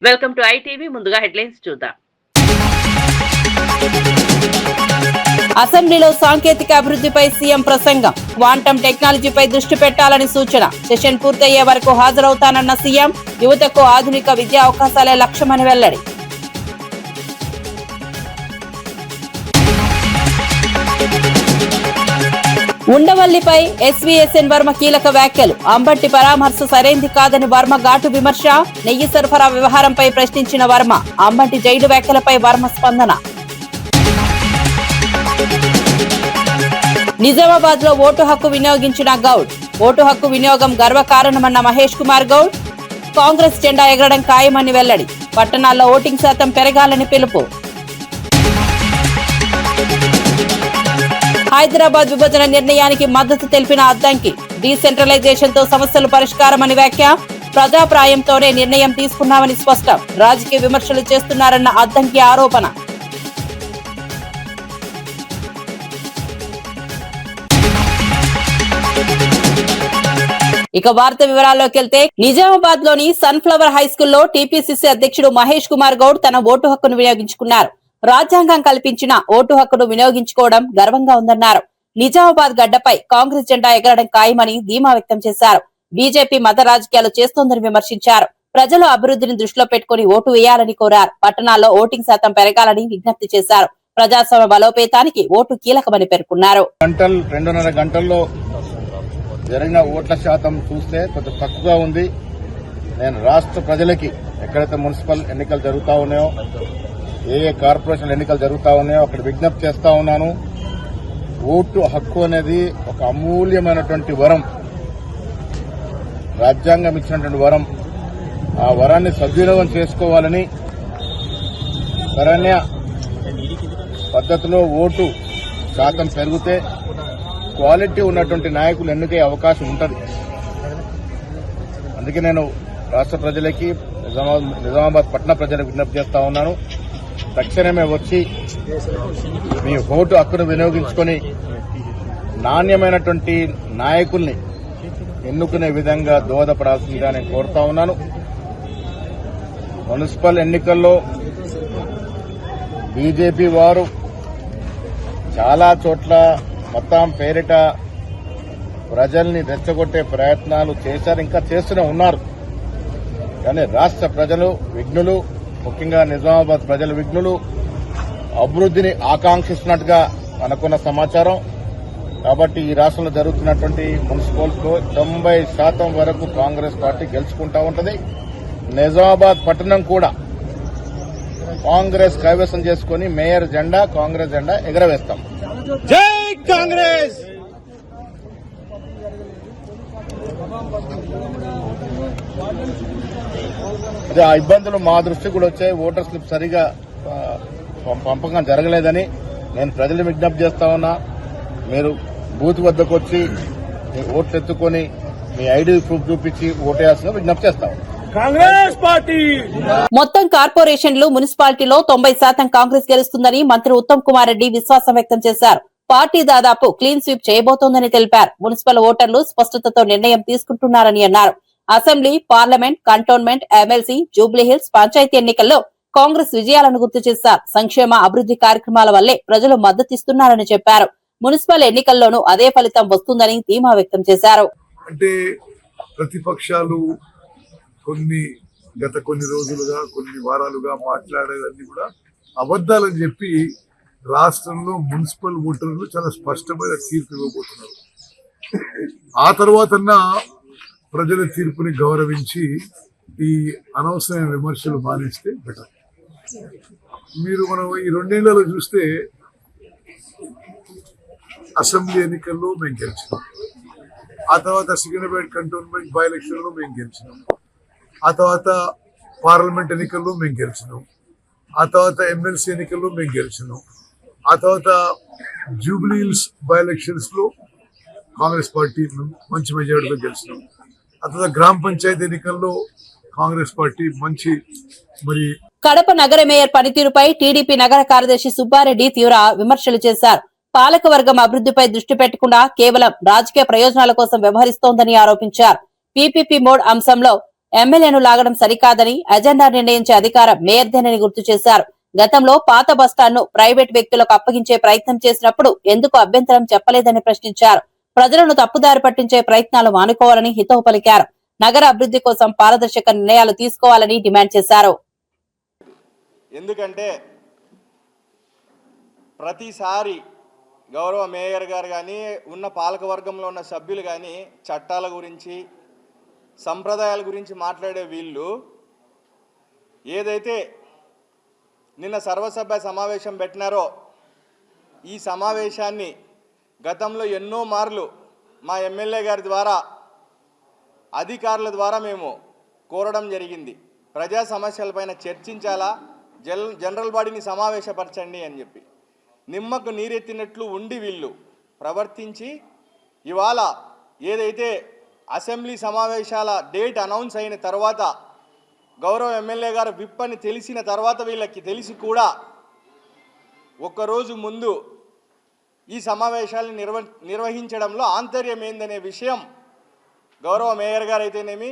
Welcome to ITV. ముందుగా headlines చూద్దాం. అసెంబ్లీలో సాంకేతిక అభివృద్ధిపై సీఎం ప్రసంగం. క్వాంటమ్ టెక్నాలజీపై దృష్టి పెట్టాలని సూచన. సెషన్ పూర్తయ్యే వరకు హాజరవుతానన్న సీఎం. యువతకు ఆధునిక విద్యా అవకాశాలే లక్ష్యమని వెల్లడి. ఉండవల్లిపై ఎస్వీఎస్ఎన్ వర్మ కీలక వ్యాఖ్యలు. అంబట్టి పరామర్శ సరైంది కాదని వర్మ ఘాటు విమర్శ. నెయ్యి సరఫరా వ్యవహారంపై ప్రశ్నించిన వర్మ. అంబట్టి జైలు వ్యాఖ్యలపై వర్మ స్పందన. నిజామాబాద్ లో ఓటు హక్కు వినియోగించిన గౌడ్. ఓటు హక్కు వినియోగం గర్వకారణమన్న మహేష్ కుమార్ గౌడ్. కాంగ్రెస్ జెండా ఎగరడం ఖాయమని వెల్లడి. పట్టణాల్లో ఓటింగ్ శాతం పెరగాలని పిలుపు. హైదరాబాద్ విభజన నిర్ణయానికి మద్దతు తెలిపిన అద్దంకి. డీసెంట్రలైజేషన్ తో సమస్యలు పరిష్కారమని వ్యాఖ్య. ప్రజాప్రాయంతోనే నిర్ణయం తీసుకున్నామని స్పష్టం. రాజకీయ విమర్శలు చేస్తున్నారన్న అద్దంకి ఆరోపణ. ఇక వార్త వివరాల్లోకి వెళ్తే, నిజామాబాద్ లోని సన్ఫ్లవర్ హై స్కూల్లో టీపీసీసీ అధ్యక్షుడు మహేష్ కుమార్ గౌడ్ తన ఓటు హక్కును వినియోగించుకున్నారు. రాజ్యాంగం కల్పించిన ఓటు హక్కును వినియోగించుకోవడం గర్వంగా ఉందన్నారు. నిజామాబాద్ గడ్డపై కాంగ్రెస్ జెండా ఎగరడం ఖాయమని ధీమా వ్యక్తం చేశారు. బీజేపీ మత రాజకీయాలు చేస్తోందని విమర్శించారు. ప్రజలు అభివృద్ధిని దృష్టిలో పెట్టుకుని ఓటు వేయాలని కోరారు. పట్టణాల్లో ఓటింగ్ శాతం పెరగాలని విజ్ఞప్తి చేశారు. ప్రజాస్వామ్య బలోపేతానికి ఓటు కీలకమని పేర్కొన్నారు. 2.5 గంటల్లో జరిగిన ఓట్ల శాతం చూస్తే కొంచెం తక్కువగా ఉంది. నేను రాష్ట్ర ప్రజలకి ఎక్కడైతే మున్సిపల్ ఎన్నికలు జరుగుతా ఉన్నాయో, ఏ కార్పొరేషన్ ఎన్నికలు జరుగుతా ఉన్నాయో అక్కడ విజ్ఞప్తి చేస్తా ఉన్నాను. ఓటు హక్కు అనేది ఒక అమూల్యమైనటువంటి వరం, రాజ్యాంగం ఇచ్చినటువంటి వరం. ఆ వరాన్ని సద్వినియోగం చేసుకోవాలని, సరైన పద్ధతిలో ఓటు శాతం పెరిగితే క్వాలిటీ ఉన్నటువంటి నాయకులు ఎన్నికే అవకాశం ఉంటుంది. అందుకే నేను రాష్ట్ర ప్రజలకి, నిజామాబాద్ పట్టణ ప్రజలకు విజ్ఞప్తి చేస్తా ఉన్నాను. తక్షణమే వచ్చి మీ ఓటు హక్కును వినియోగించుకొని నాణ్యమైనటువంటి నాయకుల్ని ఎన్నుకునే విధంగా దోహదపడాల్సిందిగా నేను కోరుతా ఉన్నాను. మున్సిపల్ ఎన్నికల్లో బీజేపీ వారు చాలా చోట్ల మొత్తం పేరిట ప్రజల్ని రెచ్చగొట్టే ప్రయత్నాలు చేశారు, ఇంకా చేస్తూనే ఉన్నారు. కానీ రాష్ట్ర ప్రజలు విఘ్నులు, ముఖ్యంగా నిజామాబాద్ ప్రజల విఘ్నులు, అభివృద్ధిని ఆకాంక్షిస్తున్నట్టుగా మనకున్న సమాచారం. కాబట్టి ఈ రాష్ట్రంలో జరుగుతున్నటువంటి మున్సిపల్స్లో 90% వరకు కాంగ్రెస్ పార్టీ గెలుచుకుంటా ఉంటది. నిజామాబాద్ పట్టణం కూడా కాంగ్రెస్ కైవసం చేసుకుని మేయర్ జెండా, కాంగ్రెస్ జెండా ఎగరవేస్తాం. జై కాంగ్రెస్. అదే ఆ ఇబ్బందులు మా దృష్టికి కూడా వచ్చాయి. ఓటర్ స్లిప్ సరిగా పంపకం జరగలేదని నేను ప్రజలు విజ్ఞప్తి చేస్తా ఉన్నా. మీరు బూత్ వద్దకు వచ్చి మీ ఓట్లు ఎత్తుకొని మీ ఐడి ప్రూఫ్ చూపించి ఓటేయాల్సిన విజ్ఞప్తి చేస్తాం. కాంగ్రెస్ పార్టీ మొత్తం కార్పొరేషన్లు, మున్సిపాలిటీలో 90% కాంగ్రెస్ గెలుస్తుందని మంత్రి ఉత్తమ్ కుమార్ రెడ్డి విశ్వాసం వ్యక్తం చేశారు. పార్టీ దాదాపు క్లీన్ స్వీప్ చేయబోతోందని తెలిపారు. మున్సిపల్ ఓటర్లు స్పష్టతతో నిర్ణయం తీసుకుంటున్నారని అన్నారు. Assembly, parliament, cantonment, MLC, Jubilee Hills panchayat ఎన్నికల్లో కాంగ్రెస్ విజయాలను గుర్తు చేశారు. సంక్షేమ అభివృద్ధి కార్యక్రమాల వల్లే ప్రజలు మద్దతిస్తున్నారని చెప్పారు. మున్సిపల్ ఎన్నికల్లోనూ అదే ఫలితం వస్తుందని ధీమా వ్యక్తం చేశారు. అంటే ప్రతిపక్షాలు గత కొన్ని రోజులుగా, కొన్ని వారాలుగా మాట్లాడేవన్నీ కూడా అబద్దాలని చెప్పి రాష్ట్రంలో మున్సిపల్ ఓటర్లు చాలా స్పష్టమైన తీర్పు ఇవ్వబోతున్నారు. ఆ తర్వాతన్నా ప్రజల తీర్పుని గౌరవించి ఈ అనవసరమైన విమర్శలు మానేస్తే బెటర్. మనం ఈ 2 ఏళ్లలో చూస్తే అసెంబ్లీ ఎన్నికల్లో మేము గెలిచినాం, ఆ తర్వాత సికింద్రాబాద్ కంటోన్మెంట్ బై ఎలక్షన్ లో మేము గెలిచినాం, ఆ తర్వాత పార్లమెంట్ ఎన్నికల్లో మేము గెలిచినాం, ఆ తర్వాత ఎమ్మెల్సీ ఎన్నికల్లో మేము గెలిచినాం, ఆ తర్వాత జూబ్లీహిల్స్ బై ఎలక్షన్స్ లో కాంగ్రెస్ పార్టీ మంచి మెజారిటీతో గెలిచినాం, ఆ తర్వాత గ్రామ పంచాయతీ ఎన్నికల్లో కాంగ్రెస్ పార్టీ మంచి కడప నగర మేయర్ పనితీరుపై టీడీపీ నగర కార్యదర్శి సుబ్బారెడ్డి తీవ్ర విమర్శలు చేశారు. పాలకవర్గం అభివృద్ధిపై దృష్టి పెట్టకుండా కేవలం రాజకీయ ప్రయోజనాల కోసం వ్యవహరిస్తోందని ఆరోపించారు. పీపీపీ మోడ్ అంశంలో ఎమ్మెల్యేను లాగడం సరికాదని అజెండా నిర్ణయించే అధికారం మేయర్దేనని గుర్తు చేశారు. గతంలో పాత బస్టాండ్ను ప్రైవేట్ వ్యక్తులకు అప్పగించే ప్రయత్నం చేసినప్పుడు ఎందుకు అభ్యంతరం చెప్పలేదని ప్రశ్నించారు. ప్రజలను తప్పుదారి పట్టించే ప్రయత్నాలు మానుకోవాలని హితవు పలికారు. నగర అభివృద్ధి కోసం పారదర్శక నిర్ణయాలు తీసుకోవాలని డిమాండ్ చేశారు. ఎందుకంటే ప్రతిసారి గౌరవ మేయర్ గారు కానీ ఉన్న పాలకవర్గంలో ఉన్న సభ్యులు కానీ చట్టాల గురించి సంప్రదాయాల గురించి మాట్లాడే వీళ్ళు ఏదైతే నిన్న సర్వసభ్య సమావేశం పెట్టినారో ఈ సమావేశాన్ని గతంలో ఎన్నో మార్లు మా ఎమ్మెల్యే గారి ద్వారా అధికారుల ద్వారా మేము కోరడం జరిగింది. ప్రజా సమస్యలపైన చర్చించాలా, జనరల్ బాడీని సమావేశపరచండి అని చెప్పి. నిమ్మకు నీరెత్తినట్లు ఉండి వీళ్ళు ప్రవర్తించి ఇవాళ ఏదైతే అసెంబ్లీ సమావేశాల డేట్ అనౌన్స్ అయిన తర్వాత గౌరవ ఎమ్మెల్యే గారు విప్ అని తెలిసిన తర్వాత వీళ్ళకి తెలిసి కూడా ఒక్కరోజు ముందు ఈ సమావేశాలను నిర్వహించడంలో ఆంతర్యం ఏందనే విషయం గౌరవ మేయర్ గారు అయితేనేమి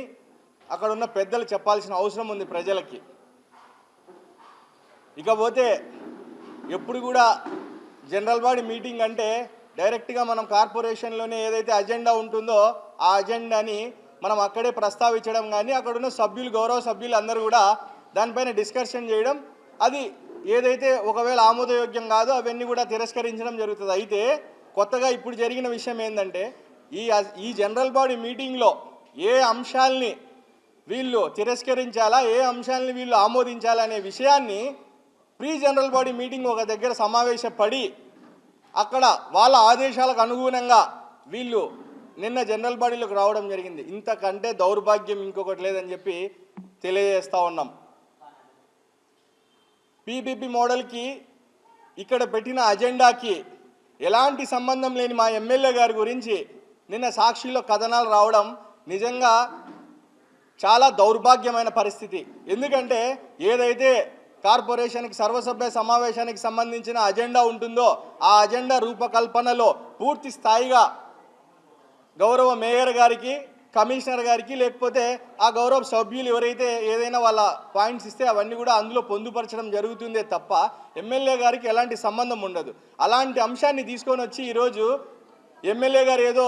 అక్కడ ఉన్న పెద్దలు చెప్పాల్సిన అవసరం ఉంది ప్రజలకి. ఇకపోతే ఎప్పుడు కూడా జనరల్ బాడీ మీటింగ్ అంటే డైరెక్ట్గా మనం కార్పొరేషన్లోనే ఏదైతే అజెండా ఉంటుందో ఆ అజెండాని మనం అక్కడే ప్రస్తావించడం కానీ అక్కడున్న సభ్యులు గౌరవ సభ్యులు అందరూ కూడా దానిపైన డిస్కషన్ చేయడం, అది ఏదైతే ఒకవేళ ఆమోదయోగ్యం కాదో అవన్నీ కూడా తిరస్కరించడం జరుగుతుంది. అయితే కొత్తగా ఇప్పుడు జరిగిన విషయం ఏంటంటే ఈ జనరల్ బాడీ మీటింగ్లో ఏ అంశాలని వీళ్ళు తిరస్కరించాలా, ఏ అంశాలని వీళ్ళు ఆమోదించాలా అనే విషయాన్ని ప్రీ జనరల్ బాడీ మీటింగ్ ఒక దగ్గర సమావేశపడి అక్కడ వాళ్ళ ఆదేశాలకు అనుగుణంగా వీళ్ళు నిన్న జనరల్ బాడీలోకి రావడం జరిగింది. ఇంతకంటే దౌర్భాగ్యం ఇంకొకటి లేదని చెప్పి తెలియజేస్తూ ఉన్నాం. పీపీపీ మోడల్కి ఇక్కడ పెట్టిన అజెండాకి ఎలాంటి సంబంధం లేని మా ఎమ్మెల్యే గారి గురించి నిన్న సాక్షిలో కథనాలు రావడం నిజంగా చాలా దౌర్భాగ్యమైన పరిస్థితి. ఎందుకంటే ఏదైతే కార్పొరేషన్కి సర్వసభ్య సమావేశానికి సంబంధించిన అజెండా ఉంటుందో ఆ అజెండా రూపకల్పనలో పూర్తి స్థాయిగా గౌరవ మేయర్ గారికి, కమిషనర్ గారికి, లేకపోతే ఆ గౌరవ సభ్యులు ఎవరైతే ఏదైనా వాళ్ళ పాయింట్స్ ఇస్తే అవన్నీ కూడా అందులో పొందుపరచడం జరుగుతుందే తప్ప ఎమ్మెల్యే గారికి ఎలాంటి సంబంధం ఉండదు. అలాంటి అంశాన్ని తీసుకొని వచ్చి ఈరోజు ఎమ్మెల్యే గారు ఏదో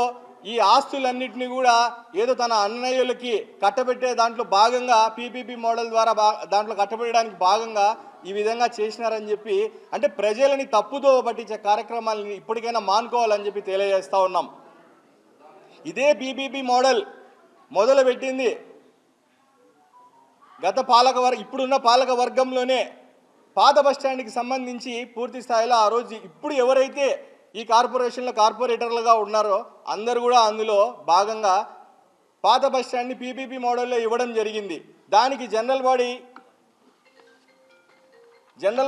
ఈ ఆస్తులన్నింటినీ కూడా ఏదో తన అన్నయ్యలకి కట్టబెట్టే దాంట్లో భాగంగా పీపీపీ మోడల్ ద్వారా దాంట్లో కట్టబెట్టడానికి భాగంగా ఈ విధంగా చేసినారని చెప్పి, అంటే ప్రజలని తప్పుదో పట్టించే కార్యక్రమాలని ఇప్పటికైనా మానుకోవాలని చెప్పి తెలియజేస్తూ ఉన్నాం. ఇదే పీపీపీ మోడల్ మొదలుపెట్టింది ఇప్పుడున్న పాలక వర్గంలోనే పాత బస్టాండ్కి సంబంధించి పూర్తి స్థాయిలో ఆ రోజు ఇప్పుడు ఎవరైతే ఈ కార్పొరేషన్లో కార్పొరేటర్లుగా ఉన్నారో అందరూ కూడా అందులో భాగంగా పాత బస్టాండ్ని పీపీపీ మోడల్లో ఇవ్వడం జరిగింది. దానికి జనరల్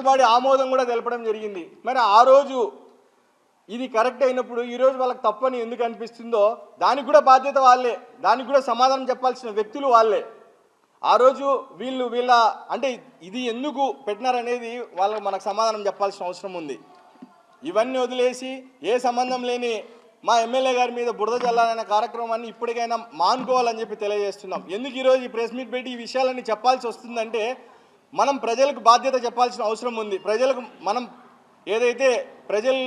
బాడీ ఆమోదం కూడా తెలపడం జరిగింది. మరి ఆ రోజు ఇది కరెక్ట్ అయినప్పుడు ఈరోజు వాళ్ళకి తప్పని ఎందుకు అనిపిస్తుందో దానికి కూడా బాధ్యత వాళ్ళే, దానికి కూడా సమాధానం చెప్పాల్సిన వ్యక్తులు వాళ్ళే. ఆ రోజు వీళ్ళ అంటే ఇది ఎందుకు పెట్టినారనేది వాళ్ళకి మనకు సమాధానం చెప్పాల్సిన అవసరం ఉంది. ఇవన్నీ వదిలేసి ఏ సంబంధం లేని మా ఎమ్మెల్యే గారి మీద బురద చల్లాలనే కార్యక్రమాన్ని ఇప్పటికైనా మానుకోవాలని చెప్పి తెలియజేస్తున్నాం. ఎందుకు ఈరోజు ఈ ప్రెస్ మీట్ పెట్టి ఈ విషయాలన్నీ చెప్పాల్సి వస్తుందంటే మనం ప్రజలకు బాధ్యత చెప్పాల్సిన అవసరం ఉంది. ప్రజలకు మనం ఏదైతే ప్రజలు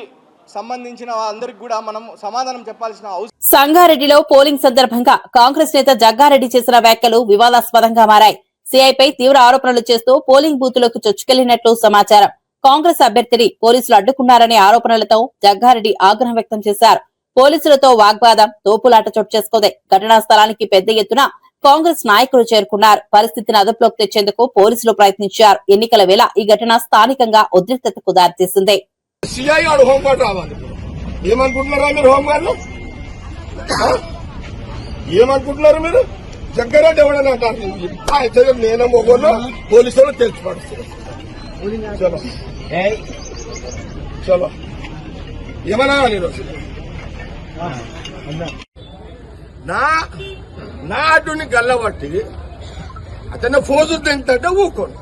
సంబంధించిన అందరికి కూడా మనం సమాధానం చెప్పాల్సిన అవసరం. సంగారెడ్డిలో పోలింగ్ సందర్భంగా కాంగ్రెస్ నేత జగ్గారెడ్డి చేసిన వ్యాఖ్యలు వివాదాస్పదంగా మారాయి. సిఐపై తీవ్ర ఆరోపణలు చేస్తూ పోలింగ్ బూతులకు చొచ్చుకెళ్లినట్లు సమాచారం. కాంగ్రెస్ అభ్యర్థిని పోలీసులు అడ్డుకున్నారనే ఆరోపణలతో జగ్గారెడ్డి ఆగ్రహం వ్యక్తం చేశారు. పోలీసులతో వాగ్వాదం, తోపులాట చోటు చేసుకుంది. ఘటనా స్థలానికి పెద్ద ఎత్తున కాంగ్రెస్ నాయకులు చేరుకున్నారు. పరిస్థితిని అదుపులోకి తెచ్చేందుకు పోలీసులు ప్రయత్నించారు. ఎన్నికల వేళ ఈ ఘటన స్థానికంగా ఉద్రిక్తతకు దారితీసింది. ఏమనుకుంటున్నారు మీరు? జగ్గారెడ్డి ఎవడని అంటారు. నేను మొగోళ్ళు పోలీసులు తెలిసి పడుతున్నారు. చలో ఏమన్నా నా అడ్డుని గల్లబట్టి అతను ఫోజు తింటే ఊకోండి,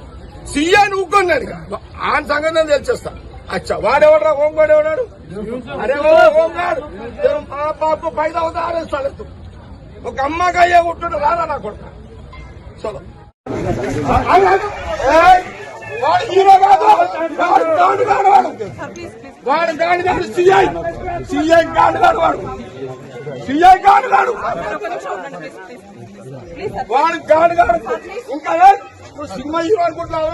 సీఎని ఊకోండి. ఆయన సంగతి తెలిసేస్తా. అచ్చా వాడెవడరా హోంగాడు ఎవడాడు? అరే హోంగాడు పాప 5,000 అరెస్ట్. ఒక అమ్మగా ఏ ఉంటుండే రాదా నా కొడుకు? చలో వాడు హీరో కాదు, వాడు గాండుగాడు, వాడు గాండుగాడు, సిఐ గాండుగాడు, సిఐ గాండుగాడు, వాడు గాండుగాడు. ఇంకా నువ్వు సినిమా హీరో అనుకుంటున్నావు?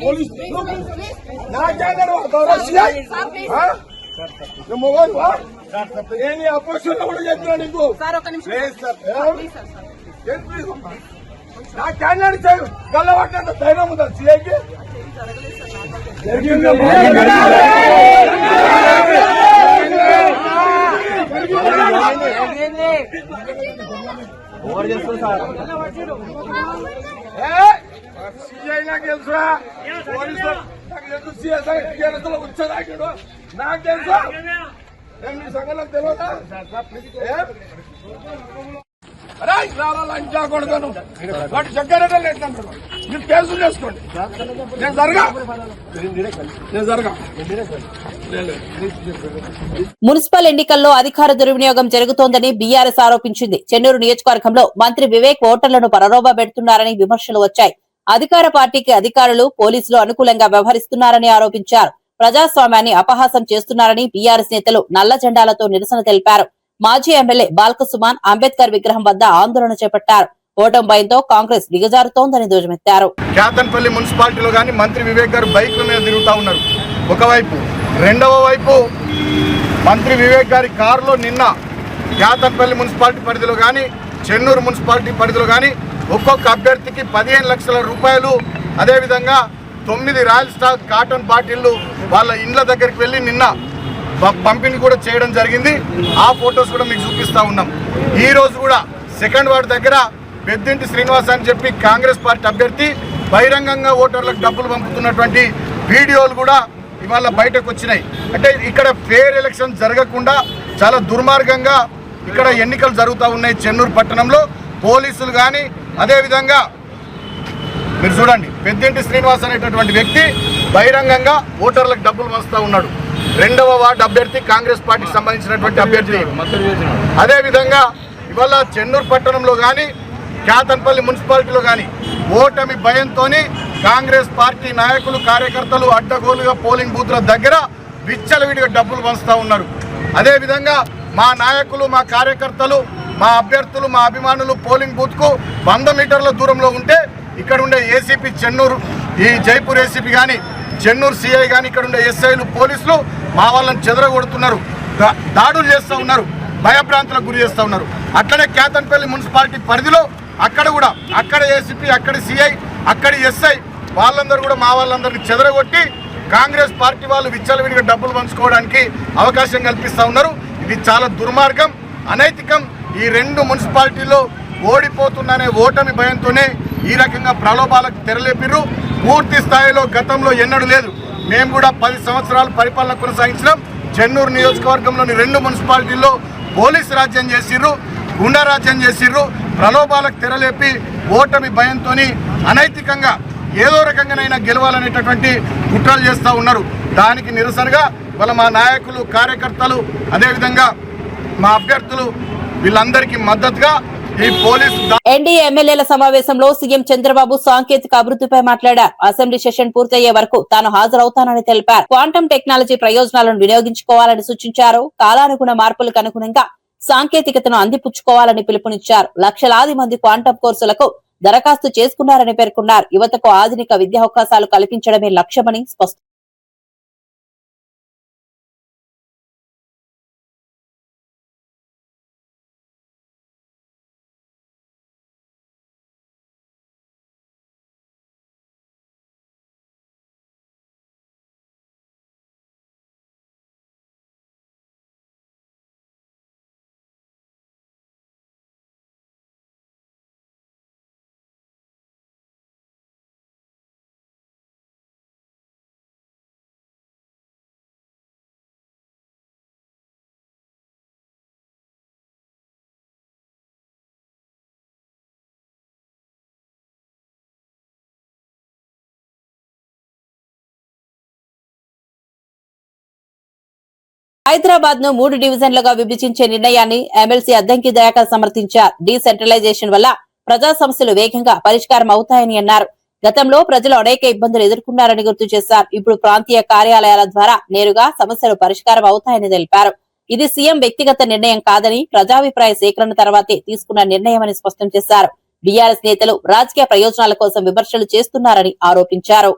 పోలీస్ నాకేంటాడు సిఐ నేను అపోజిషన్ కూడా చెప్తున్నా నీకు. నా క్యాండిడేట్ చేయు గల్లబట్టినంత ధైర్యం ఉందా సిఐకి? సిఐ నాకు తెలుసురా, పోలీసు నాకు తెలుసు, సిఐ వచ్చేదాడు నాకు తెలుసు. నేను మీ సంగతి తెలియదా? లంచా కొడతాను వాటి చక్కరట లేదంటారు. మీరు కేసులు చేసుకోండి, నేను జరగా. మున్సిపల్ ఎన్నికల్లో అధికార దుర్వినియోగం జరుగుతోందని బీఆర్ఎస్ ఆరోపించింది. చెన్నూరు నియోజకవర్గంలో మంత్రి వివేక్ ఓటర్లను పరరోబా పెడుతున్నారని విమర్శలు వచ్చాయి. అధికార పార్టీకి అధికారులు, పోలీసులు అనుకూలంగా వ్యవహరిస్తున్నారని ఆరోపించారు. ప్రజాస్వామ్యాన్ని అపహాసం చేస్తున్నారని బీఆర్ఎస్ నేతలు నల్ల జెండాలతో నిరసన తెలిపారు. మాజీ ఎమ్మెల్యే బాల్కసుమాన్ అంబేద్కర్ విగ్రహం వద్ద ఆందోళన చేపట్టారు. ఓటమి భయంతో కాంగ్రెస్ దిగజారుతోందని ధ్వజమెత్తారు. కేతన్పల్లి మున్సిపాలిటీలో గాని మంత్రి వివేక్ గారు బైక్ల మీద తిరుగుతా ఉన్నారు ఒకవైపు, రెండవ వైపు మంత్రి వివేక్ గారి కారులో నిన్న కేతన్పల్లి మున్సిపాలిటీ పరిధిలో గాని, చెన్నూరు మున్సిపాలిటీ పరిధిలో గాని ఒక్కొక్క అభ్యర్థికి 15 లక్షల రూపాయలు, అదేవిధంగా 9 రాయల్ స్టార్ కాటన్ బాటిళ్లు వాళ్ళ ఇండ్ల దగ్గరికి వెళ్లి నిన్న పంపిణీ కూడా చేయడం జరిగింది. ఆ ఫొటోస్ కూడా మీకు చూపిస్తా ఉన్నాం. ఈ రోజు కూడా సెకండ్ వార్డు దగ్గర పెద్దింటి శ్రీనివాస్ అని చెప్పి కాంగ్రెస్ పార్టీ అభ్యర్థి బహిరంగంగా ఓటర్లకు డబ్బులు పంపుతున్నటువంటి వీడియోలు కూడా ఇవాళ బయటకు వచ్చినాయి. అంటే ఇక్కడ ఫేర్ ఎలక్షన్ జరగకుండా చాలా దుర్మార్గంగా ఇక్కడ ఎన్నికలు జరుగుతూ ఉన్నాయి. చెన్నూరు పట్టణంలో పోలీసులు కానీ, అదేవిధంగా మీరు చూడండి పెద్దింటి శ్రీనివాస్ అనేటటువంటి వ్యక్తి బహిరంగంగా ఓటర్లకు డబ్బులు పంచుతూ ఉన్నాడు. 2వ వార్డు అభ్యర్థి కాంగ్రెస్ పార్టీకి సంబంధించినటువంటి అభ్యర్థి. అదేవిధంగా ఇవాళ చెన్నూరు పట్టణంలో కానీ, కేతన్పల్లి మున్సిపాలిటీలో కానీ ఓటమి భయంతో కాంగ్రెస్ పార్టీ నాయకులు, కార్యకర్తలు అడ్డగోలుగా పోలింగ్ బూత్ల దగ్గర విచ్చలవిడిగా డబ్బులు పంచుతూ ఉన్నారు. అదేవిధంగా మా నాయకులు, మా కార్యకర్తలు, మా అభ్యర్థులు, మా అభిమానులు పోలింగ్ బూత్కు 100 మీటర్ల దూరంలో ఉంటే ఇక్కడ ఉండే ఏసీపీ చెన్నూరు, ఈ జైపూర్ ఏసీపీ కానీ, చెన్నూరు సిఐ కానీ, ఇక్కడ ఉండే ఎస్ఐలు, పోలీసులు మా వాళ్ళని చెదరగొడుతున్నారు, దాడులు చేస్తూ ఉన్నారు, భయభ్రాంతులకు గురి చేస్తూ ఉన్నారు. అక్కడే కేతన్పల్లి మున్సిపాలిటీ పరిధిలో అక్కడ కూడా అక్కడ ఏసీపీ, అక్కడి సిఐ, అక్కడి ఎస్ఐ వాళ్ళందరూ కూడా మా వాళ్ళందరినీ చెదరగొట్టి కాంగ్రెస్ పార్టీ వాళ్ళు విచ్చలవిడిగా డబ్బులు పంచుకోవడానికి అవకాశం కల్పిస్తూ ఉన్నారు. ఇది చాలా దుర్మార్గం, అనైతికం. ఈ 2 మున్సిపాలిటీల్లో ఓడిపోతుందనే ఓటమి భయంతోనే ఈ రకంగా ప్రలోభాలకు తెరలేపిర్రు. పూర్తి స్థాయిలో గతంలో ఎన్నడూ లేదు. మేము కూడా 10 సంవత్సరాలు పరిపాలన కొనసాగించినాం. చెన్నూరు నియోజకవర్గంలోని 2 మున్సిపాలిటీల్లో పోలీసు రాజ్యం చేసిర్రు, గుండా రాజ్యం చేసిర్రు. ప్రలోభాలకు తెరలేపి ఓటమి భయంతో అనైతికంగా ఏదో రకంగానైనా గెలవాలనేటటువంటి కుట్రలు చేస్తూ ఉన్నారు. దానికి నిరసనగా వాళ్ళ మా నాయకులు, కార్యకర్తలు, అదేవిధంగా మా అభ్యర్థులు వీళ్ళందరికీ మద్దతుగా ఈ పోలీసు ఎన్డీఏ ఎమ్మెల్యేల సమావేశంలో సీఎం చంద్రబాబు సాంకేతిక అభివృద్ధిపై మాట్లాడారు. అసెంబ్లీ సెషన్ పూర్తయ్యే వరకు తాను హాజరవుతానని తెలిపారు. క్వాంటం టెక్నాలజీ ప్రయోజనాలను వినియోగించుకోవాలని సూచించారు. కాలానుగుణ మార్పులకు అనుగుణంగా సాంకేతికతను అందిపుచ్చుకోవాలని పిలుపునిచ్చారు. లక్షలాది మంది క్వాంటం కోర్సులకు దరఖాస్తు చేసుకున్నారని పేర్కొన్నారు. యువతకు ఆధునిక విద్యా అవకాశాలు కల్పించడమే లక్ష్యమని స్పష్టం హైదరాబాద్ ను 3 డివిజన్లుగా విభజించే నిర్ణయాన్ని ఎమ్మెల్సీ అద్దంకి దయాకర్ సమర్థించారు. డీసెంట్రలైజేషన్ వల్ల ప్రజా సమస్యలు వేగంగా పరిష్కారం అవుతాయని అన్నారు. గతంలో ప్రజలు అనేక ఇబ్బందులు ఎదుర్కొన్నారని గుర్తు చేశారు. ఇప్పుడు ప్రాంతీయ కార్యాలయాల ద్వారా నేరుగా సమస్యలు పరిష్కారం అవుతాయని తెలిపారు. ఇది సీఎం వ్యక్తిగత నిర్ణయం కాదని ప్రజాభిప్రాయ సేకరణ తర్వాతే తీసుకున్న నిర్ణయమని స్పష్టం చేశారు. బీఆర్ఎస్ నేతలు రాజకీయ ప్రయోజనాల కోసం విమర్శలు చేస్తున్నారని ఆరోపించారు.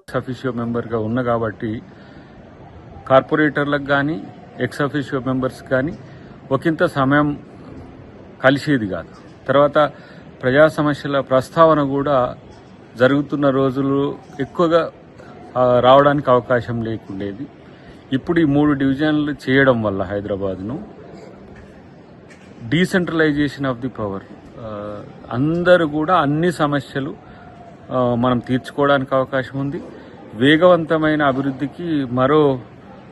కార్పొరేటర్లకు కానీ ఎక్స్ అఫీషియో మెంబర్స్ కానీ ఒకంత సమయం కలిసేది కాదు. తర్వాత ప్రజా సమస్యల ప్రస్తావన కూడా జరుగుతున్న రోజులు ఎక్కువగా రావడానికి అవకాశం లేకుండేది. ఇప్పుడు ఈ 3 డివిజన్లు చేయడం వల్ల హైదరాబాద్ను డీసెంట్రలైజేషన్ ఆఫ్ ది పవర్, అందరూ కూడా అన్ని సమస్యలు మనం తీర్చుకోవడానికి అవకాశం ఉంది. వేగవంతమైన అభివృద్ధికి మరో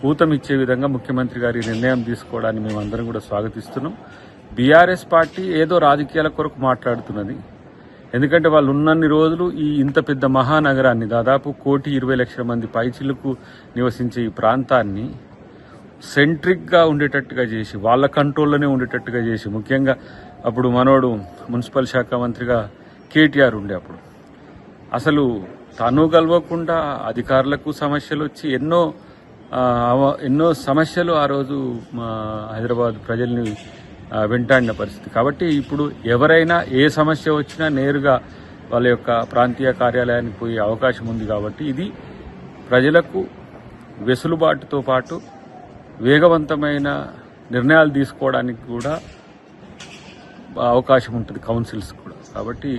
ఊతమిచ్చే విధంగా ముఖ్యమంత్రి గారి నిర్ణయం తీసుకోవడాన్ని మేమందరం కూడా స్వాగతిస్తున్నాం. బీఆర్ఎస్ పార్టీ ఏదో రాజకీయాల కొరకు మాట్లాడుతున్నది. ఎందుకంటే వాళ్ళు ఉన్నన్ని రోజులు ఈ ఇంత పెద్ద మహానగరాన్ని, దాదాపు 1,20,00,000 మంది పైచిలకు నివసించే ఈ ప్రాంతాన్ని సెంట్రిక్గా ఉండేటట్టుగా చేసి, వాళ్ళ కంట్రోల్లోనే ఉండేటట్టుగా చేసి, ముఖ్యంగా అప్పుడు మనోడు మున్సిపల్ శాఖ మంత్రిగా కేటీఆర్ ఉండే, అప్పుడు అసలు తను గెలవకుండా అధికారులకు సమస్యలు వచ్చి ఎన్నో సమస్యలు ఆ రోజు హైదరాబాద్ ప్రజల్ని వెంటాడిన పరిస్థితి. కాబట్టి ఇప్పుడు ఎవరైనా ఏ సమస్య వచ్చినా నేరుగా వాళ్ళ యొక్క ప్రాంతీయ కార్యాలయానికి పోయే అవకాశం ఉంది. కాబట్టి ఇది ప్రజలకు వెసులుబాటుతో పాటు వేగవంతమైన నిర్ణయాలు తీసుకోవడానికి కూడా అవకాశం ఉంటుంది, కౌన్సిల్స్ కూడా. కాబట్టి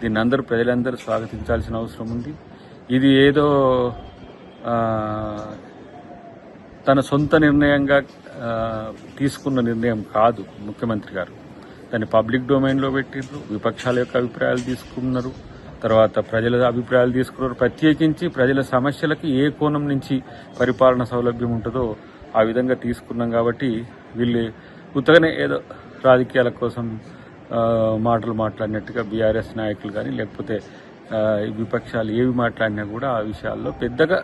దీన్ని ప్రజలందరూ స్వాగతించాల్సిన అవసరం ఉంది. ఇది ఏదో తన సొంత నిర్ణయంగా తీసుకున్న నిర్ణయం కాదు. ముఖ్యమంత్రి గారు దాన్ని పబ్లిక్ డొమైన్లో పెట్టిండ్రు, విపక్షాల యొక్క అభిప్రాయాలు తీసుకున్నారు, తర్వాత ప్రజల అభిప్రాయాలు తీసుకున్నారు. ప్రత్యేకించి ప్రజల సమస్యలకి ఏ కోణం నుంచి పరిపాలన సౌలభ్యం ఉంటుందో ఆ విధంగా తీసుకున్నాం. కాబట్టి వీళ్ళు ఉత్తగానే ఏదో రాజకీయాల కోసం మాటలు మాట్లాడినట్టుగా బీఆర్ఎస్ నాయకులు కానీ లేకపోతే విపక్షాలు ఏవి మాట్లాడినా కూడా ఆ విషయాల్లో పెద్దగా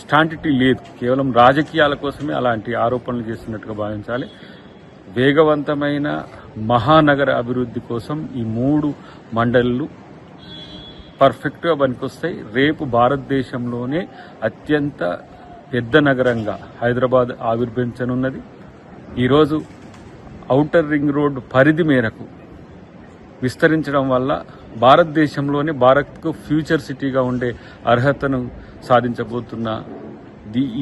స్టాంటిటీ లేదు. కేవలం రాజకీయాల కోసమే అలాంటి ఆరోపణలు చేస్తున్నట్టుగా భావించాలి. వేగవంతమైన మహానగర అభివృద్ధి కోసం ఈ 3 మండళ్లు పర్ఫెక్ట్గా పనికొస్తాయి. రేపు భారతదేశంలోనే అత్యంత పెద్ద నగరంగా హైదరాబాద్ ఆవిర్భవించనున్నది. ఈరోజు ఔటర్ రింగ్ రోడ్ పరిధి మేరకు విస్తరించడం వల్ల భారతదేశంలోనే భారత్కు ఫ్యూచర్ సిటీగా ఉండే అర్హతను సాధించబోతున్న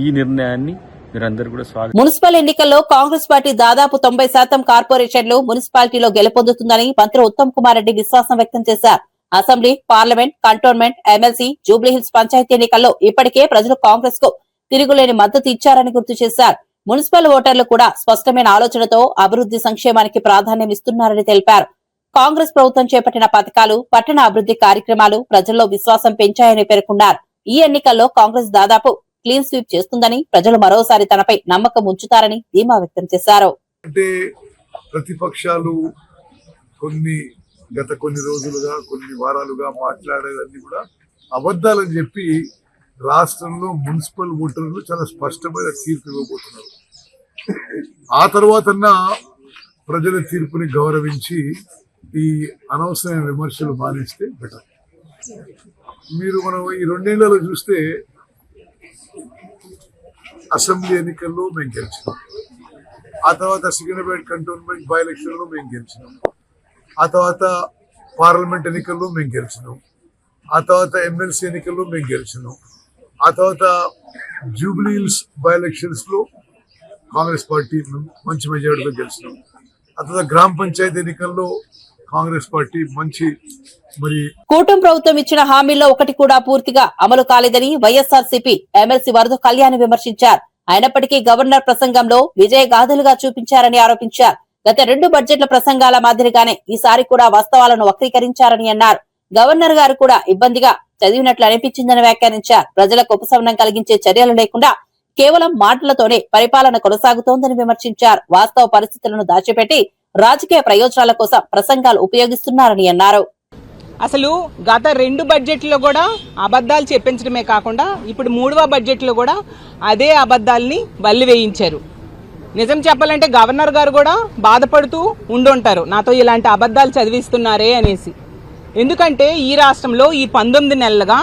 ఈ నిర్ణయాన్ని మీరందరూ కూడా స్వాగతం. మున్సిపల్ ఎన్నికల్లో కాంగ్రెస్ పార్టీ దాదాపు 90% కార్పొరేషన్లు మున్సిపాలిటీలో గెలుపొందుతుందని మంత్రి ఉత్తమ్ కుమార్ రెడ్డి విశ్వాసం వ్యక్తం చేశారు. Assembly, parliament, cantonment, MLC, Jubilee Hills panchayat ఎన్నికల్లో ఇప్పటికే ప్రజలు కాంగ్రెస్ కు తిరుగులేని మద్దతు ఇచ్చారని గుర్తు చేశారు. మున్సిపల్ ఓటర్లు కూడా స్పష్టమైన ఆలోచనతో అభివృద్ధి సంక్షేమానికి ప్రాధాన్యం ఇస్తున్నారని తెలిపారు. కాంగ్రెస్ ప్రభుత్వం చేపట్టిన పథకాలు, పట్టణ అభివృద్ధి కార్యక్రమాలు ప్రజల్లో విశ్వాసం పెంచాయని పేర్కొన్నారు. ఈ ఎన్నికల్లో కాంగ్రెస్ దాదాపు క్లీన్ స్వీప్ చేస్తుందని, ప్రజలు మరోసారి తనపై నమ్మకం ఉంచుతారని ధీమా వ్యక్తం చేశారు. అంటే ప్రతిపక్షాలు గత కొన్ని రోజులుగా, కొన్ని వారాలుగా మాట్లాడేవన్నీ కూడా అబద్దాలని చెప్పి రాష్ట్రంలో మున్సిపల్ ఓటర్లు చాలా స్పష్టమైన తీర్పు ఇవ్వబోతున్నారు. ఆ తర్వాతన్నా ప్రజల తీర్పుని గౌరవించి ఈ అనవసరమైన విమర్శలు మానేస్తే బెటర్. మనం ఈ 2 ఏళ్లలో చూస్తే అసెంబ్లీ ఎన్నికల్లో మేము గెలిచినాం, ఆ తర్వాత సికింద్రాబాద్ కంటోన్మెంట్ బై ఎలక్షన్ లో మేము గెలిచినాం, ఆ తర్వాత పార్లమెంట్ ఎన్నికల్లో మేము గెలిచినాం, ఆ తర్వాత ఎమ్మెల్సీ ఎన్నికల్లో మేము గెలిచినాం, ఆ తర్వాత జూబ్లీహిల్స్ బై ఎలక్షన్స్ లో కాంగ్రెస్ పార్టీ మంచి మెజారిటీతో గెలిచినాం, ఆ తర్వాత గ్రామ పంచాయతీ ఎన్నికల్లో కాంగ్రెస్ పార్టీ మంచి కూటమి ప్రభుత్వం ఇచ్చిన హామీల్లో ఒకటి కూడా పూర్తిగా అమలు కాలేదని వైఎస్ఆర్సీపీ ఎమ్మెల్సీ వరద కళ్యాణ్ విమర్శించారు. అయినప్పటికీ గవర్నర్ ప్రసంగంలో విజయ గాథలుగా చూపించారని ఆరోపించారు. గత 2 బడ్జెట్ల ప్రసంగాల మాదిరిగానే ఈసారి కూడా వాస్తవాలను వక్రీకరించారని అన్నారు. గవర్నర్ గారు కూడా ఇబ్బందిగా చదివినట్లు అనిపించిందని వ్యాఖ్యానించారు. ప్రజలకు ఉపశమనం కలిగించే చర్యలు లేకుండా కేవలం మాటలతోనే పరిపాలన కొనసాగుతోందని విమర్శించారు. వాస్తవ పరిస్థితులను దాచిపెట్టి రాజకీయ ప్రయోజనాల కోసం ప్రసంగాలు ఉపయోగిస్తున్నారని అన్నారు. అసలు గత 2 బడ్జెట్లో కూడా అబద్ధాలు చెప్పించడమే కాకుండా ఇప్పుడు 3వ బడ్జెట్లో కూడా అదే అబద్ధాలని వల్లి వేయించారు. నిజం చెప్పాలంటే గవర్నర్ గారు కూడా బాధపడుతూ ఉండుంటారు, నాతో ఇలాంటి అబద్ధాలు చదివిస్తున్నారే అనేసి. ఎందుకంటే ఈ రాష్ట్రంలో ఈ 19 నెలలుగా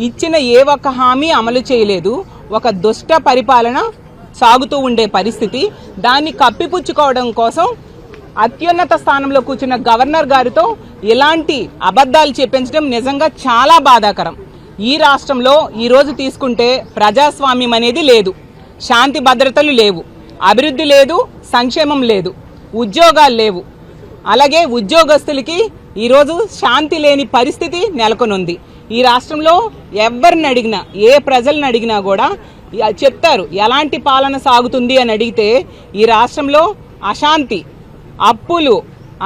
ఇచ్చిన ఏ ఒక్క హామీ అమలు చేయలేదు. ఒక దుష్ట పరిపాలన సాగుతూ ఉండే పరిస్థితి. దాన్ని కప్పిపుచ్చుకోవడం కోసం అత్యున్నత స్థానంలో కూర్చున్న గవర్నర్ గారితో ఇలాంటి అబద్ధాలు చెప్పించడం నిజంగా చాలా బాధాకరం. ఈ రాష్ట్రంలో ఈరోజు తీసుకుంటే ప్రజాస్వామ్యం అనేది లేదు, శాంతి భద్రతలు లేవు, అభివృద్ధి లేదు, సంక్షేమం లేదు, ఉద్యోగాలు లేవు. అలాగే ఉద్యోగస్తులకి ఈరోజు శాంతి లేని పరిస్థితి నెలకొనుంది. ఈ రాష్ట్రంలో ఎవరిని అడిగినా, ఏ ప్రజలను అడిగినా కూడా చెప్తారు ఎలాంటి పాలన సాగుతుంది అని అడిగితే ఈ రాష్ట్రంలో అశాంతి, అప్పులు,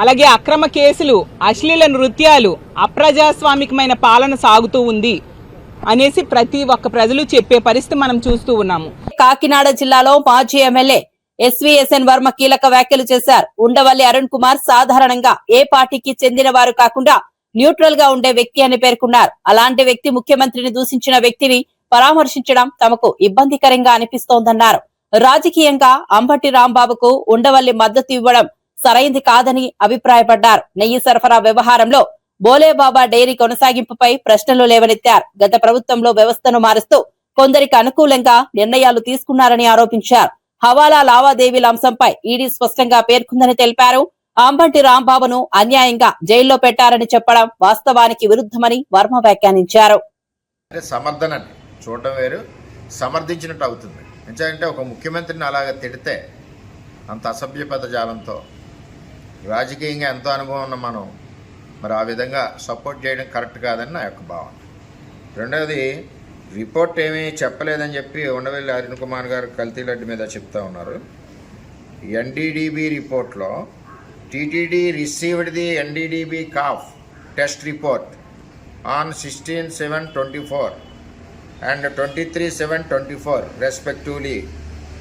అలాగే అక్రమ కేసులు, అశ్లీల నృత్యాలు, అప్రజాస్వామికమైన పాలన సాగుతూ ఉంది అనేసి ప్రతి ఒక్క ప్రజలు చెప్పే పరిస్థితి మనం చూస్తూ ఉన్నాము. కాకినాడ జిల్లాలో మాజీ ఎమ్మెల్యే ఎస్వీఎస్ఎన్ వర్మ కీలక వ్యాఖ్యలు చేశారు. ఉండవల్లి అరుణ్ కుమార్ సాధారణంగా ఏ పార్టీకి చెందిన వారు కాకుండా న్యూట్రల్ గా ఉండే వ్యక్తి అని పేర్కొన్నారు. అలాంటి వ్యక్తి ముఖ్యమంత్రిని దూషించిన వ్యక్తిని పరామర్శించడం తమకు ఇబ్బందికరంగా అనిపిస్తోందన్నారు. రాజకీయంగా అంబటి రాంబాబుకు ఉండవల్లి మద్దతు ఇవ్వడం సరైంది కాదని అభిప్రాయపడ్డారు. నెయ్యి సరఫరా వ్యవహారంలో బోలేబాబా డైరీ కొనసాగింపుపై ప్రశ్నలు లేవనెత్తారు. గత ప్రభుత్వంలో వ్యవస్థను మారుస్తూ కొందరికి అనుకూలంగా నిర్ణయాలు తీసుకున్నారని ఆరోపించారు. హవాలా లావాదేవీల అంశంపై ఈడీ స్పష్టంగా పేర్కొందని తెలిపారు. అంబటి రాంబాబును అన్యాయంగా జైల్లో పెట్టారని చెప్పడం వాస్తవానికి విరుద్ధమని వర్మ వ్యాఖ్యానించారు. సమర్థన చూడటం వేరు, సమర్థించినట్టు అవుతుంది. ఎందుకంటే ఒక ముఖ్యమంత్రిని అలాగ తిడితే అంత అసభ్య పదజాలంతో రాజకీయంగా ఎంతో అనుభవం ఉన్న మనం మరి ఆ విధంగా సపోర్ట్ చేయడం కరెక్ట్ కాదని నా యొక్క భావన. రెండవది, రిపోర్ట్ ఏమీ చెప్పలేదని చెప్పి ఉండవల్లి అరుణ్ కుమార్ గారు కల్తీలడ్డి మీద చెప్తా ఉన్నారు. ఎన్డీడీబీ రిపోర్ట్లో టీటీడీ రిసీవ్డ్ ది ఎన్డీడీబీ కాఫ్ test report on 16/7/24 and 23/7/24 respectively,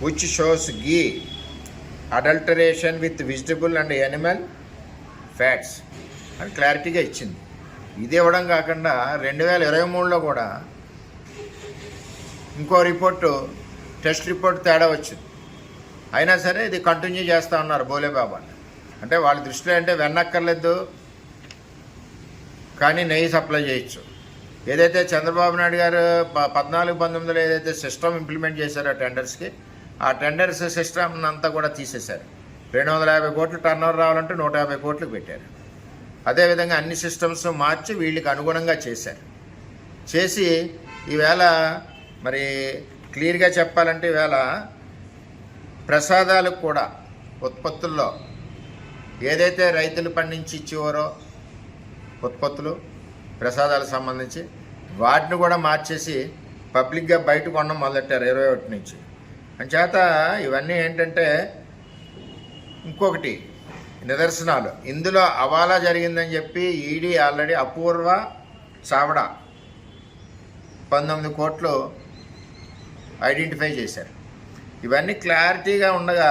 which shows ghee adulteration with vegetable and animal fats అని క్లారిటీగా ఇచ్చింది. ఇది ఇవ్వడం కాకుండా 2023లో కూడా ఇంకో రిపోర్టు, టెస్ట్ రిపోర్ట్ తేడా వచ్చింది. అయినా సరే ఇది కంటిన్యూ చేస్తూ ఉన్నారు బోలేబాబా. అంటే వాళ్ళ దృష్టిలో అంటే వెన్నక్కర్లేదు కానీ నెయ్యి సప్లై చేయొచ్చు. ఏదైతే చంద్రబాబు నాయుడు గారు 14-19లో ఏదైతే సిస్టమ్ ఇంప్లిమెంట్ చేశారో టెండర్స్కి, ఆ టెండర్స్ సిస్టమ్ అంతా కూడా తీసేశారు. 250 కోట్లు టర్నోవర్ రావాలంటే 150 కోట్లకు పెట్టారు. అదేవిధంగా అన్ని సిస్టమ్స్ మార్చి వీళ్ళకి అనుగుణంగా చేశారు. చేసి ఈవేళ మరి క్లియర్గా చెప్పాలంటే ఈవేళ ప్రసాదాలకు కూడా ఉత్పత్తుల్లో ఏదైతే రైతులు పండించి ఇచ్చేవారో ఉత్పత్తులు ప్రసాదాలకు సంబంధించి వాటిని కూడా మార్చేసి పబ్లిక్గా బయట కొనడం మొదలెట్టారు 21 నుంచి. అంచేత ఇవన్నీ ఏంటంటే ఇంకొకటి నిదర్శనాలు. ఇందులో అవాలా జరిగిందని చెప్పి ఈడీ ఆల్రెడీ అపూర్వ చావడా 19 కోట్లు ఐడెంటిఫై చేశారు. ఇవన్నీ క్లారిటీగా ఉండగా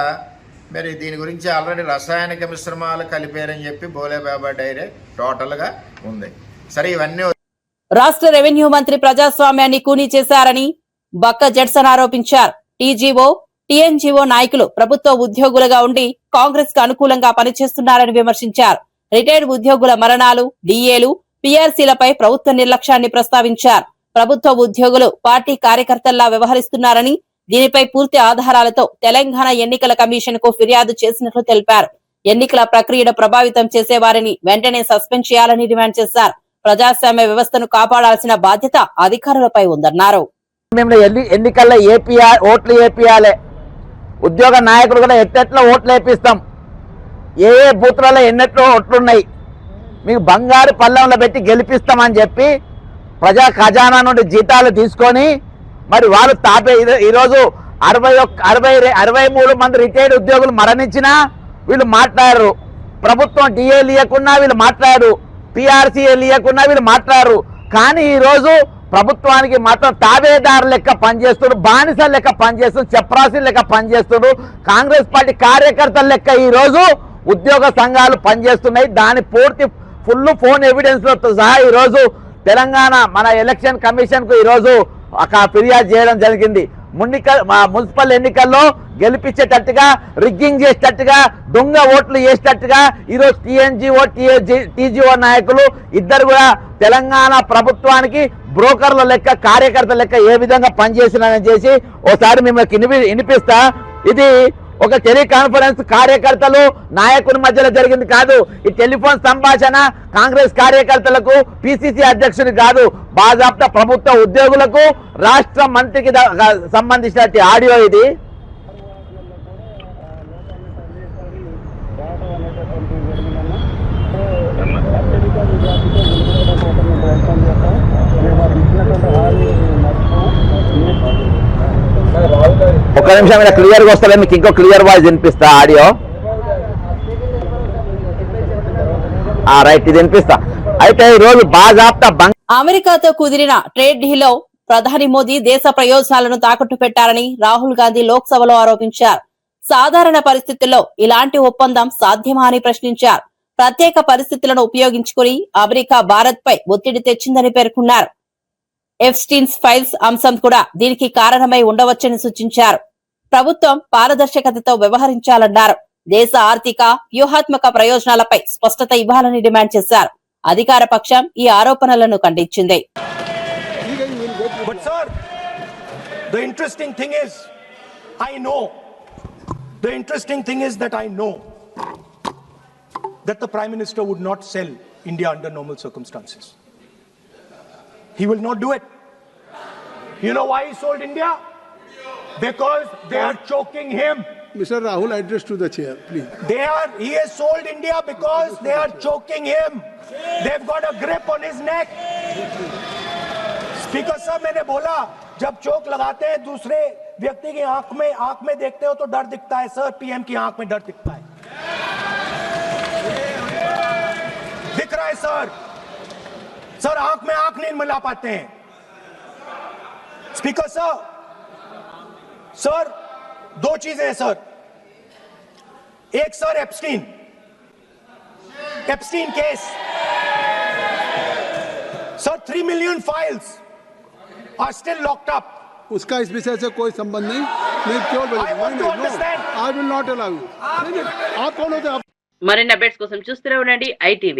మరి దీని గురించి ఆల్రెడీ రసాయనిక మిశ్రమాలు కలిపారని చెప్పి బోలేబాబా డైరీ టోటల్గా ఉంది. సరే, ఇవన్నీ రాష్ట్ర రెవెన్యూ మంత్రి ప్రజాస్వామ్యాన్ని కూనీ చేశారని బక్క జడ్సన్ ఆరోపించారు. టీజీఓ, టీఎన్జీఓ నాయకులు ప్రభుత్వ ఉద్యోగులుగా ఉండి కాంగ్రెస్ కు అనుకూలంగా పనిచేస్తున్నారని విమర్శించారు. రిటైర్డ్ ఉద్యోగుల మరణాలు, డీఏలు, పీఆర్సీలపై ప్రభుత్వ నిర్లక్ష్యాన్ని ప్రస్తావించారు. ప్రభుత్వ ఉద్యోగులు పార్టీ కార్యకర్తల్లా వ్యవహరిస్తున్నారని, దీనిపై పూర్తి ఆధారాలతో తెలంగాణ ఎన్నికల కమిషన్ కు ఫిర్యాదు చేసినట్లు తెలిపారు. ఎన్నికల ప్రక్రియను ప్రభావితం చేసే వారిని వెంటనే సస్పెండ్ చేయాలని డిమాండ్ చేశారు. ప్రజాస్వామ్య వ్యవస్థను కాపాడాల్సిన బాధ్యత అధికారులపై ఉందన్నారు. ఎన్నికల్లో ఓట్లు వేపియాలి, ఉద్యోగ నాయకులు కూడా ఎట్టెట్లో ఓట్లు వేపిస్తాం, ఏ బూత్లలో ఎన్నెట్లో ఓట్లున్నాయి, మీకు బంగారు పళ్ళంలో పెట్టి గెలిపిస్తామని చెప్పి ప్రజా ఖజానా నుండి జీతాలు తీసుకొని మరి వాళ్ళు ఈరోజు 63 మంది రిటైర్డ్ ఉద్యోగులు మరణించినా వీళ్ళు మాట్లాడరు. ప్రభుత్వం డిఏలు ఇవ్వకున్నా వీళ్ళు మాట్లాడరు, పిఆర్సీఏలు ఇవ్వకున్నా వీళ్ళు మాట్లాడరు. కానీ ఈరోజు ప్రభుత్వానికి మాత్రం తాబేదారు లెక్క పనిచేస్తుడు, బానిస లెక్క పనిచేస్తుడు, చప్రాసి లెక్క పనిచేస్తుడు, కాంగ్రెస్ పార్టీ కార్యకర్తల లెక్క ఈరోజు ఉద్యోగ సంఘాలు పనిచేస్తున్నాయి. దాని పూర్తి ఫుల్ ఫోన్ ఎవిడెన్స్లతో సహా ఈరోజు తెలంగాణ మన ఎలక్షన్ కమిషన్కు ఈరోజు ఒక ఫిర్యాదు చేయడం జరిగింది. మున్సిపల్ ఎన్నికల్లో గెలిపించేటట్టుగా, రిగ్గింగ్ చేసేటట్టుగా, దొంగ ఓట్లు వేసేటట్టుగా ఈరోజు టీఎన్జిఓ టీజీఓ నాయకులు ఇద్దరు కూడా తెలంగాణ ప్రభుత్వానికి బ్రోకర్ల లెక్క, కార్యకర్తల లెక్క ఏ విధంగా పనిచేసినారని చేసి ఓసారి మిమ్మల్ని వినిపిస్తా. ఇది ఒక టెలికాన్ఫరెన్స్ కార్యకర్తలు నాయకుని మధ్యలో జరిగింది కాదు. ఈ టెలిఫోన్ సంభాషణ కాంగ్రెస్ కార్యకర్తలకు, పిసిసి అధ్యక్షుని కాదు, బాజాప్తా ప్రభుత్వ ఉద్యోగులకు, రాష్ట్ర మంత్రికి సంబంధించిన ఆడియో ఇది. ఒక నిమిషం మీద క్లియర్గా వస్తలే, మీకు ఇంకో క్లియర్ వాయిస్ వినిపిస్తా ఆడియో. రైట్, ఇది వినిపిస్తా. అయితే ఈ రోజు బాజాప్తా అమెరికాతో కుదిరిన ట్రేడ్ డీల్లో ప్రధాని మోదీ దేశ ప్రయోజనాలను తాకట్టు పెట్టారని రాహుల్ గాంధీ లోక్సభలో ఆరోపించారు. సాధారణ పరిస్థితుల్లో ఇలాంటి ఒప్పందం సాధ్యమా అని ప్రశ్నించారు. ప్రత్యేక పరిస్థితులను ఉపయోగించుకుని అమెరికా భారత్ పై ఒత్తిడి తెచ్చిందని పేర్కొన్నారు. ఎఫ్స్టీన్స్ ఫైల్స్ అంశం కూడా దీనికి కారణమై ఉండవచ్చని సూచించారు. ప్రభుత్వం పారదర్శకతతో వ్యవహరించాలన్నారు. దేశ ఆర్థిక వ్యూహాత్మక ప్రయోజనాలపై స్పష్టత ఇవ్వాలని డిమాండ్ చేశారు. అధికార పక్షం ఈ ఆరోపణలను ఖండించింది. But sir, the interesting thing is, that I know that the Prime Minister would not sell India under normal circumstances. He will not do it. You know why he sold India? Because they are choking him. Mr. Rahul, address to the chair, please. He has sold India because they are choking him. They've got a grip on his neck. Speaker साहब, मैंने बोला जब चोक लगाते हैं दूसरे व्यक्ति की आंख में देखते हो तो डर दिखता है सर, पीएम की आंख में डर दिखता है, दिख रहा है सर आंख में आंख नहीं मिला पाते हैं. स्पीकर सर दो चीजें हैं सर. एक sir Epstein case sir, 3 million files are still locked up. उसका इस विषय से कोई संबंध नहीं. मैं क्यों बोलूं? I will not allow you. आप कौन होते? మరిన్ని అప్డేట్స్ కోసం చూస్తూనే ఉండండి ITV.